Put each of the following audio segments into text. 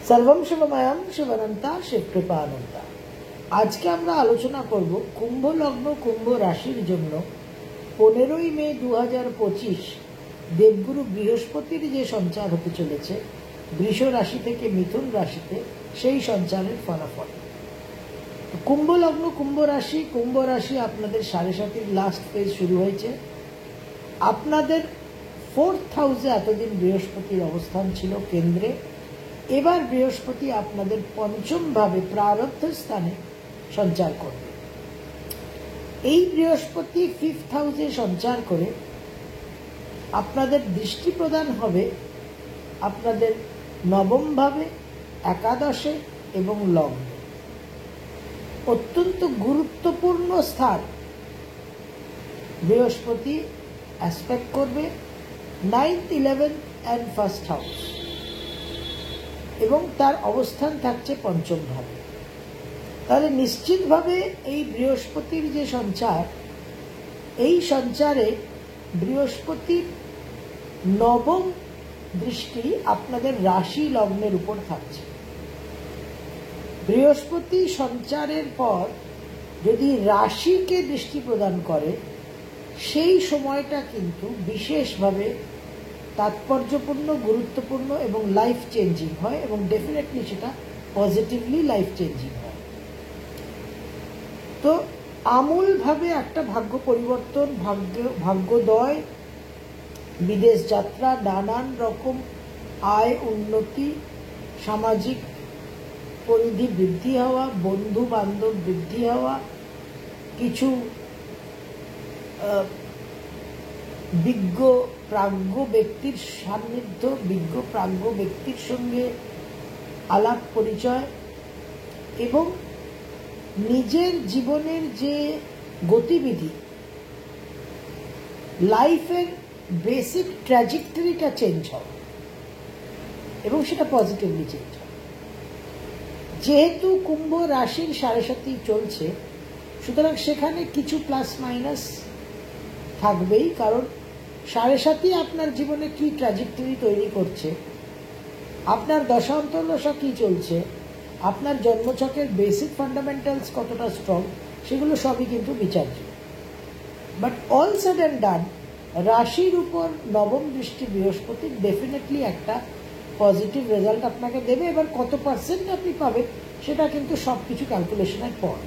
सर्वम शिवमयम शिवनंता शिवकृपानंता। आज के আমরা আলোচনা করব কুম্ভ লগ্ন কুম্ভ রাশির জন্য 15ই মে 2025 দেবগুরু বৃহস্পতির যে সঞ্চার হতে চলেছে বৃষ রাশি থেকে মিথুন রাশিতে, সেই সঞ্চারের ফলাফল। কুম্ভ লগ্ন কুম্ভ রাশি আপনাদের 7.5 লাস্ট ফেজ শুরু হয়েছে। আপনাদের 4th হাউসে এতদিন বৃহস্পতির অবস্থান ছিল কেন্দ্রে। এবার বৃহস্পতি আপনাদের পঞ্চম ভাবে প্রারব্ধ স্থানে সঞ্চার করবে। এই বৃহস্পতি 5th হাউসে সঞ্চার করে আপনাদের দৃষ্টি প্রদান হবে আপনাদের নবম ভাবে, একাদশে এবং লগ্নে। অত্যন্ত গুরুত্বপূর্ণ স্থান বৃহস্পতি অ্যাসপেক্ট করবে 9th, 11th and 1st house, এবং তার অবস্থান থাকছে পঞ্চম ভাবে। তাহলে নিশ্চিতভাবে এই বৃহস্পতির যে সঞ্চার, এই সঞ্চারে বৃহস্পতির নবম দৃষ্টি আপনাদের রাশি লগ্নের উপর থাকছে। বৃহস্পতি সঞ্চারের পর যদি রাশিকে দৃষ্টি প্রদান করে, সেই সময়টা কিন্তু বিশেষভাবে তাৎপর্যপূর্ণ, গুরুত্বপূর্ণ এবং লাইফ চেঞ্জিং হয়, এবং ডেফিনেটলি সেটা পজিটিভলি লাইফ চেঞ্জিং হয়। তো আমূলভাবে একটা ভাগ্য পরিবর্তন, ভাগ্যোদয়, বিদেশ যাত্রা, নানান রকম আয় উন্নতি, সামাজিক পরিধি বৃদ্ধি হওয়া, বন্ধু বান্ধব বৃদ্ধি হওয়া, কিছু বিজ্ঞ প্রাজ্ঞ ব্যক্তির সান্নিধ্য, বিজ্ঞ প্রাজ্ঞ ব্যক্তির সঙ্গে আলাপ পরিচয়, এবং নিজের জীবনের যে গতিবিধি, লাইফের বেসিক ট্র্যাজেক্টরিটা চেঞ্জ হবে, এবং সেটা পজিটিভলি চেঞ্জ হবে। যেহেতু কুম্ভ রাশির 7.5 চলছে, সুতরাং সেখানে কিছু প্লাস মাইনাস থাকবেই, কারণ 7.5 আপনার জীবনে কি ট্র্যাজেক্টরি তৈরি করছে, আপনার দশা অন্তর্দশা কি চলছে, আপনার জন্মছকের বেসিক ফান্ডামেন্টালস কতটা স্ট্রং, সেগুলো সবই কিন্তু বিচার্য। বাট অল সেড অ্যান্ড ডান, রাশির উপর নবম দৃষ্টি বৃহস্পতি ডেফিনেটলি একটা পজিটিভ রেজাল্ট আপনাকে দেবে। এবার কত পার্সেন্ট আপনি পাবেন সেটা কিন্তু সব কিছু ক্যালকুলেশনের পর।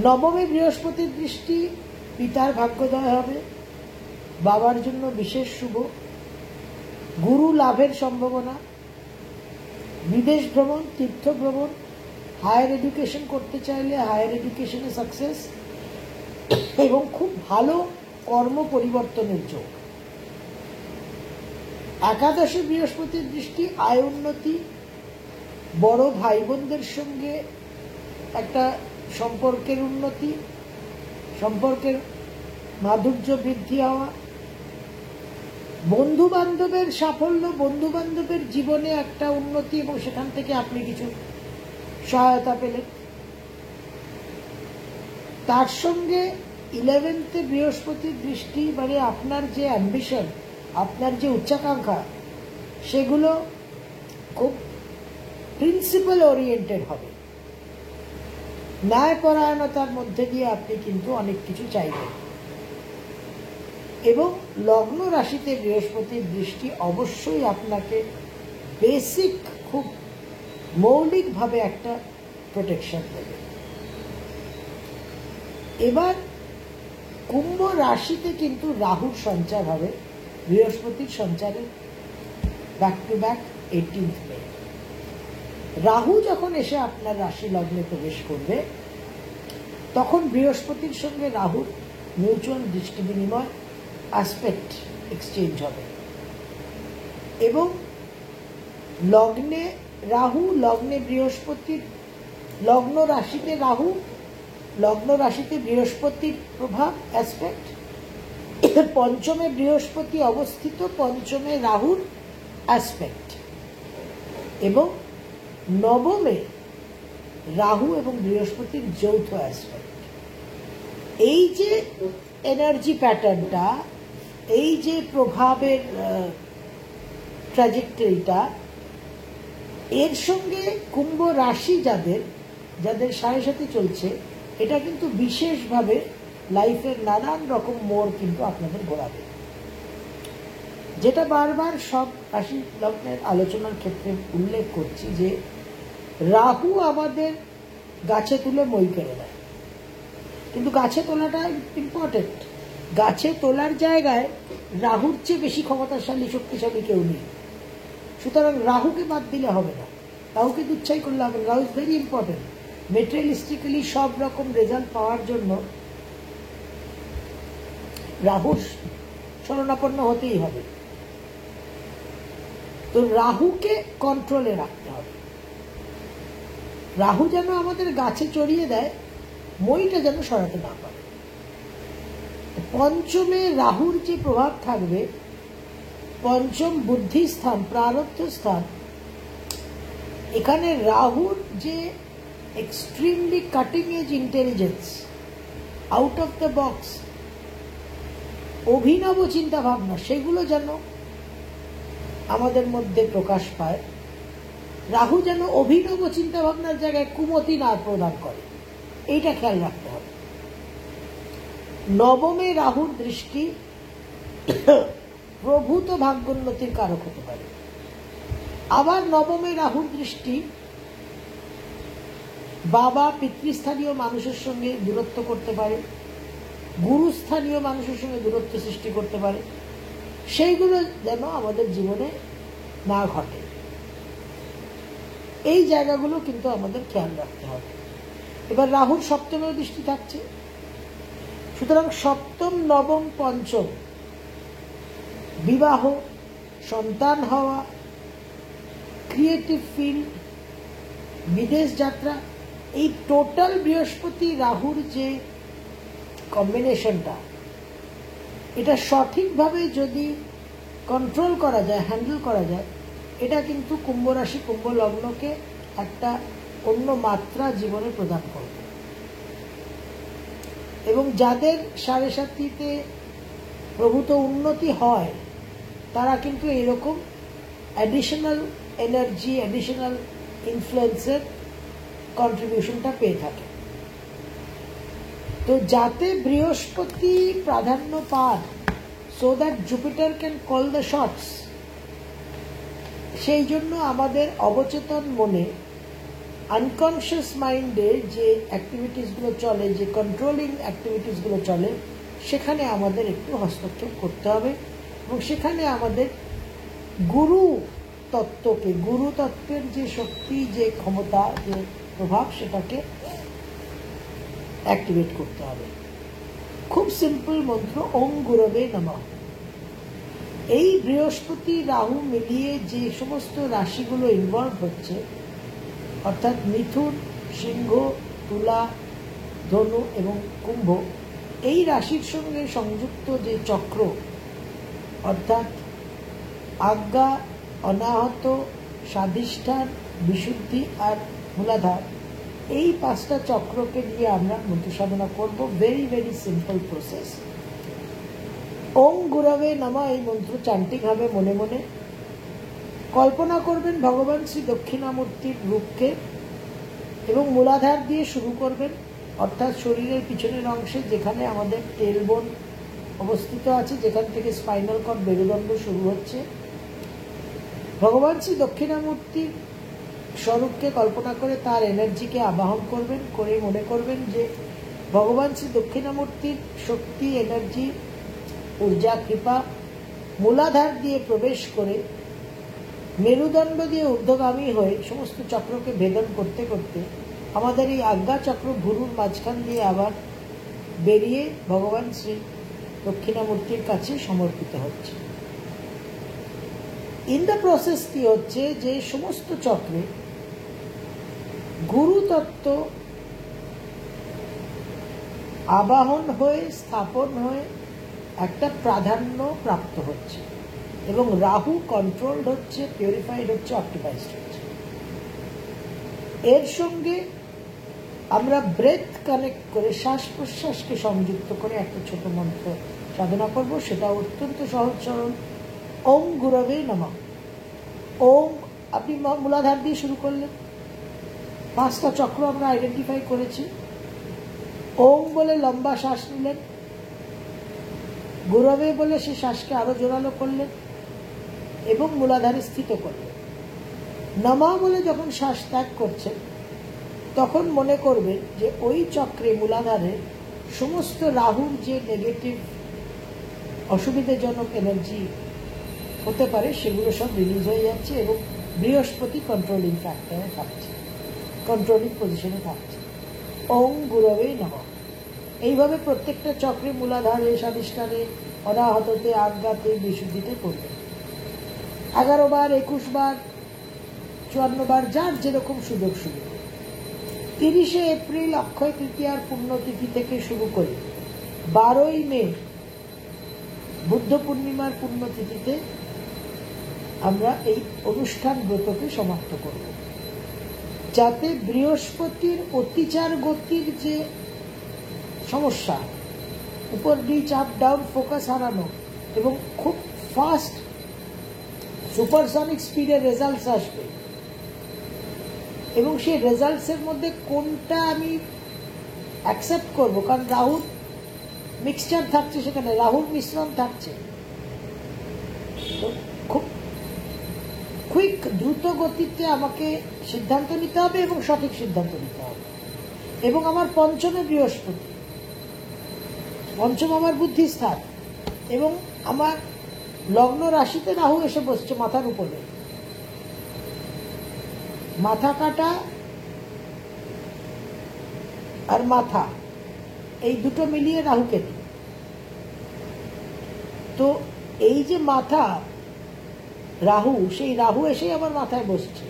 নবমে বৃহস্পতির দৃষ্টি, পিতার ভাগ্যোদয় হবে, বাবার জন্য বিশেষ শুভ, গুরু লাভের সম্ভাবনা, বিদেশ ভ্রমণ, তীর্থ ভ্রমণ, হায়ার এডুকেশন করতে চাইলে হায়ার এডুকেশনে সাকসেস, এবং খুব ভালো কর্ম পরিবর্তনের যোগ। একাদশে বৃহস্পতির দৃষ্টি, আয় উন্নতি, বড় ভাই বোনদের সঙ্গে একটা সম্পর্কের উন্নতি, সম্পর্কের মাধুর্য বৃদ্ধি হওয়া, বন্ধু বান্ধবের সাফল্য, বন্ধু বান্ধবের জীবনে একটা উন্নতি, এবং সেখান থেকে আপনি কিছু সহায়তা পেলেন। তার সঙ্গে 11th বৃহস্পতির দৃষ্টি, মানে আপনার যে অ্যাম্বিশন, আপনার যে উচ্চাকাঙ্ক্ষা, সেগুলো খুব প্রিন্সিপাল ওরিয়েন্টেড হবে। ন্যায়পরায়ণতার মধ্যে দিয়ে আপনি কিন্তু অনেক কিছু চাইবেন। এবং লগ্ন রাশিতে বৃহস্পতির দৃষ্টি অবশ্যই আপনাকে বেসিক, খুব মৌলিকভাবে একটা প্রোটেকশন দেবে। এবার কুম্ভ রাশিতে কিন্তু রাহুর সঞ্চার হবে, বৃহস্পতির সঞ্চারে ব্যাক টু ব্যাক 18th মে। রাহু যখন এসে আপনার রাশি লগ্নে প্রবেশ করবে, তখন বৃহস্পতির সঙ্গে রাহুর মিউচুয়াল দৃষ্টি বিনিময়, অ্যাসপেক্ট এক্সচেঞ্জ হবে, এবং লগ্নে রাহু, লগ্নে বৃহস্পতির, লগ্ন রাশিতে রাহু, লগ্ন রাশিতে বৃহস্পতির প্রভাব, অ্যাসপেক্ট, পঞ্চমে বৃহস্পতি অবস্থিত, পঞ্চমে রাহুর অ্যাসপেক্ট, এবং নবমে রাহু এবং বৃহস্পতির যৌথ অ্যাসপেক্ট। এই যে এনার্জি প্যাটার্নটা, এই যে প্রভাবের ট্র্যাজেক্টরিটা, এর সঙ্গে কুম্ভ রাশি যাদের যাদের সাড়ে সাথে চলছে, এটা কিন্তু বিশেষভাবে লাইফের নানান রকম মোড় কিন্তু আপনাদের ঘোরাবে, যেটা বারবার সব রাশি লগ্নের আলোচনার ক্ষেত্রে উল্লেখ করছি যে রাহু আমাদের গাছে তুলে মই কেড়ে দেয়, কিন্তু গাছে তোলাটা ইম্পর্টেন্ট। গাছে তোলার জায়গায় রাহুর চেয়ে বেশি ক্ষমতাশালী শক্তিশালী কেউ নেই, সুতরাং রাহুকে বাদ দিলে হবে না, রাহুকে দুচ্ছাই করলে হবে না। Rahu is very important. Materialistically সব রকম রেজাল্ট পাওয়ার জন্য রাহুর শরণাপন্ন হতেই হবে। তো রাহুকে কন্ট্রোলে রাখতে হবে, রাহু যেন আমাদের গাছে চড়িয়ে দেয়, মইটা যেন সরাতে না পারে। পঞ্চমে রাহুর যে প্রভাব থাকবে, পঞ্চম বুদ্ধি স্থান, প্রারব্ধ স্থান, এখানে রাহুর যে extremely cutting edge intelligence, out of the box অভিনব চিন্তা ভাবনা, সেগুলো যেন আমাদের মধ্যে প্রকাশ পায়। রাহু যেন অভিনব চিন্তা ভাবনার জায়গায় কুমতি না প্রদান করে, এইটা খেয়াল রাখতে হবে। নবমে রাহুর দৃষ্টি প্রভূত ভাগ্যোন্নতির কারক হতে পারে। আবার নবমে রাহুর দৃষ্টি বাবা পিতৃস্থানীয় মানুষের সঙ্গে দূরত্ব করতে পারে, গুরুস্থানীয় মানুষের সঙ্গে দূরত্ব সৃষ্টি করতে পারে, সেইগুলো যেন আমাদের জীবনে না ঘটে। এই জায়গাগুলো কিন্তু আমাদের খেয়াল রাখতে হবে। এবার রাহুর সপ্তমেও দৃষ্টি থাকছে, সুতরাং সপ্তম, নবম, পঞ্চম, বিবাহ, সন্তান হওয়া, ক্রিয়েটিভ ফিল্ড, বিদেশ যাত্রা, এই টোটাল বৃহস্পতি রাহুর যে কম্বিনেশনটা, এটা সঠিকভাবে যদি কন্ট্রোল করা যায়, হ্যান্ডেল করা যায়, এটা কিন্তু কুম্ভ রাশি, কুম্ভ লগ্নকে একটা অন্য মাত্রা জীবনে প্রদান করবে। এবং যাদের সাড়ে সাতিতে প্রভূত উন্নতি হয়, তারা কিন্তু এরকম অ্যাডিশনাল এনার্জি, অ্যাডিশনাল ইনফ্লুয়েন্সের কন্ট্রিবিউশনটা পেয়ে থাকে। তো যাতে বৃহস্পতি প্রাধান্য পান, so that Jupiter can call the shots, সেই জন্য আমাদের অবচেতন মনে, আনকনশিয়াস মাইন্ডে যে অ্যাক্টিভিটিসগুলো চলে, যে কন্ট্রোলিং অ্যাক্টিভিটিসগুলো চলে, সেখানে আমাদের একটু হস্তক্ষেপ করতে হবে। এবং সেখানে আমাদের গুরু তত্ত্বকে, গুরু তত্ত্বের যে শক্তি, যে ক্ষমতা, যে প্রভাব, সেটাকে অ্যাক্টিভেট করতে হবে। খুব সিম্পল মন্ত্র, ওম গুরবে নমঃ। এই বৃহস্পতি রাহু মিলিয়ে যে সমস্ত রাশিগুলো ইনভলভ হচ্ছে, অর্থাৎ মিথুন, সিংহ, তুলা, ধনু এবং কুম্ভ, এই রাশির সঙ্গে সংযুক্ত যে চক্র, অর্থাৎ আজ্ঞা, অনাহত, স্বাধিষ্ঠান, বিশুদ্ধি আর মূলাধার, এই পাঁচটা চক্রকে নিয়ে আমরা মন্ত্র সাধনা করব। Very very simple process. ওম গুরবে নমঃ এই মন্ত্র চান্টিং হবে মনে মনে। কল্পনা করবেন ভগবান শ্রী দক্ষিণামূর্তির রূপকে এবং মূলাধার দিয়ে শুরু করবেন, অর্থাৎ শরীরের পিছনের অংশে যেখানে আমাদের টেলবোন অবস্থিত আছে, যেখান থেকে স্পাইনাল কর্ড, মেরুদণ্ড শুরু হচ্ছে। ভগবান শ্রী দক্ষিণামূর্তির স্বরূপকে কল্পনা করে তার এনার্জিকে আবাহন করবেন, করে মনে করবেন যে ভগবান শ্রী দক্ষিণামূর্তির শক্তি, এনার্জি, ঊর্জা, কৃপা মূলাধার দিয়ে প্রবেশ করে মেরুদণ্ড দিয়ে ঊর্ধ্বগামী হয়ে সমস্ত চক্রকে ভেদন করতে করতে আমাদের এই আজ্ঞা চক্র ভুরুর মাঝখান দিয়ে আবার বেরিয়ে ভগবান শ্রী দক্ষিণামূর্তির কাছে সমর্পিত হচ্ছে। ইন দ্য প্রসেস কি হচ্ছে, যে সমস্ত চক্রে গুরু তত্ত্ব আবাহন হয়ে, স্থাপন হয়ে একটা প্রাধান্য প্রাপ্ত হচ্ছে এবং রাহু কন্ট্রোলড হচ্ছে, পিউরিফাইড হচ্ছে, অপটিমাইজড হচ্ছে। এর সঙ্গে আমরা ব্রেথ কানেক্ট করে, শ্বাস প্রশ্বাসকে সংযুক্ত করে একটা ছোট মন্ত্র সাধনা করব। সেটা অত্যন্ত সহজ সরল। ওম গুরবে নমঃ। ওম আপনি মূলাধার দিয়ে শুরু করলেন, 5টা চক্র আমরা আইডেন্টিফাই করেছি। ওম বলে লম্বা শ্বাস নিলেন, গুরবে বলে সে শ্বাসকে আরো জোরালো করলেন এবং মূলাধারে স্থিত করলেন। নমঃ বলে যখন শ্বাস ত্যাগ করছেন তখন মনে করবেন যে ওই চক্রে মূলাধারে সমস্ত রাহুর যে নেগেটিভ অসুবিধাজনক এনার্জি হতে পারে সেগুলো সব রিলিজ হয়ে যাচ্ছে এবং বৃহস্পতি কন্ট্রোলিং ফ্যাক্টরে থাকছে, কন্ট্রোলিং পজিশনে থাকছে। ওং গুরবে নমঃ। এইভাবে প্রত্যেকটা চক্রে মূলাধারে, স্বাধিষ্ঠানে, অনাহততে, আজ্ঞাতে, বিশুদ্ধিতে করবেন। 11 বার, 21 বার, 54 বার, যার যেরকম সুযোগ সুবিধা। 30শে এপ্রিল অক্ষয় তৃতীয়ার পুণ্যতিথি থেকে শুরু করে 12ই মে বুদ্ধ পূর্ণিমার পুণ্যতিথিতে আমরা এই অনুষ্ঠান ব্রতকে সমাপ্ত করব, যাতে বৃহস্পতির অতিচার গতির যে সমস্যা, উপর নিচ, আপ ডাউন, ফোকাস হারানো এবং খুব ফাস্ট সুপারসনিক স্পিডের রেজাল্টস আসবে, এবং সেই রেজাল্টসের মধ্যে কোনটা আমি অ্যাকসেপ্ট করব, কারণ রাহুর মিক্সচার থাকছে, সেখানে রাহুর মিশ্রণ থাকছে। তো খুব কুইক, দ্রুত গতিতে আমাকে সিদ্ধান্ত নিতে হবে এবং সঠিক সিদ্ধান্ত নিতে হবে। এবং আমার পঞ্চমে বৃহস্পতি, পঞ্চম আমার বুদ্ধিস্থান, এবং আমার লগ্ন রাশিতে রাহু এসে বসছে মাথার উপরে। মাথা কাটা আর মাথা, এই দুটো মিলিয়ে রাহু কেতু। তো এই যে মাথা রাহু, সেই রাহু এসেই আমার মাথায় বসছে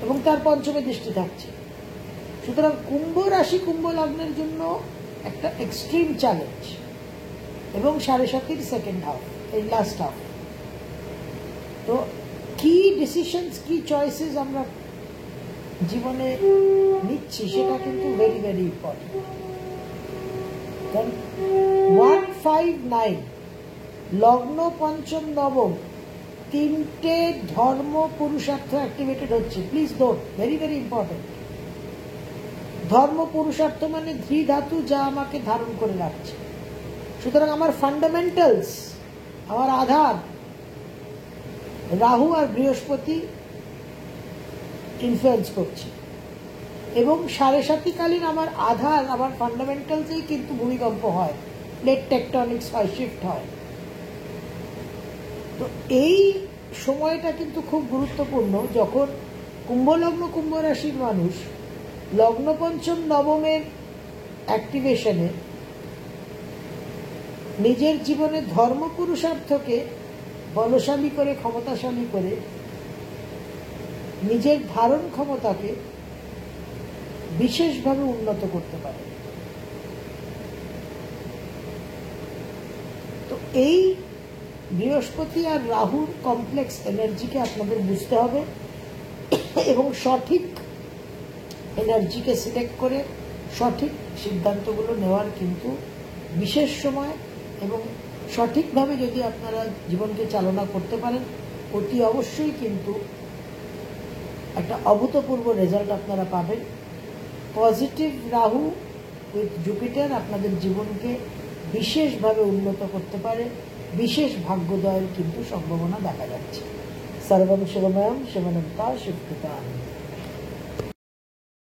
এবং তার পঞ্চমে দৃষ্টি থাকছে। সুতরাং কুম্ভ রাশি, কুম্ভ লগ্নের জন্য একটা এক্সট্রিম চ্যালেঞ্জ, এবং 7.5 সেকেন্ড হাফ, এই লাস্ট হাফ। তো কি ডিসিশনস, কি চয়েসেস আমরা জীবনে নিচ্ছি সেটা কিন্তু ভেরি ভেরি ইম্পর্টেন্ট। কারণ 159 লগ্ন, পঞ্চম, নবম, 3টে ধর্ম পুরুষার্থ অ্যাক্টিভেটেড হচ্ছে। Please don't, very very important. ধর্ম পুরুষার্থ মানে ধাতু, যা আমাকে ধারণ করে রাখছে। সুতরাং আমার ফান্ডামেন্টালস, আমার আধার, রাহু আর বৃহস্পতি ইনফ্লুয়েন্স করছে, এবং 7.5 কালীন আমার আধার, আমার ফান্ডামেন্টালসেই কিন্তু ভূমিকম্প হয়, প্লেট টেকটনিক্স হয়, শিফট হয়। তো এই সময়টা কিন্তু খুব গুরুত্বপূর্ণ, যখন কুম্ভ লগ্ন, কুম্ভ রাশির মানুষ লগ্ন, পঞ্চম, নবমের অ্যাক্টিভেশনে নিজের জীবনে ধর্ম পুরুষার্থকে বলশালী করে, ক্ষমতাশালী করে, নিজের ধারণ ক্ষমতাকে বিশেষভাবে উন্নত করতে পারে। তো এই বৃহস্পতি আর রাহুর কমপ্লেক্স এনার্জিকে আপনাদের বুঝতে হবে এবং সঠিক এনার্জিকে সিলেক্ট করে সঠিক সিদ্ধান্তগুলো নেওয়ার কিন্তু বিশেষ সময়, এবং সঠিকভাবে যদি আপনারা জীবনকে চালনা করতে পারেন, অতি অবশ্যই কিন্তু একটা অভূতপূর্ব রেজাল্ট আপনারা পাবেন। পজিটিভ রাহু উইথ জুপিটার আপনাদের জীবনকে বিশেষভাবে উন্নত করতে পারে, বিশেষ ভাগ্যোদয়ের কিন্তু সম্ভাবনা দেখা যাচ্ছে। সর্বং শিবময়ম শিবানন্তা শিবকৃপা।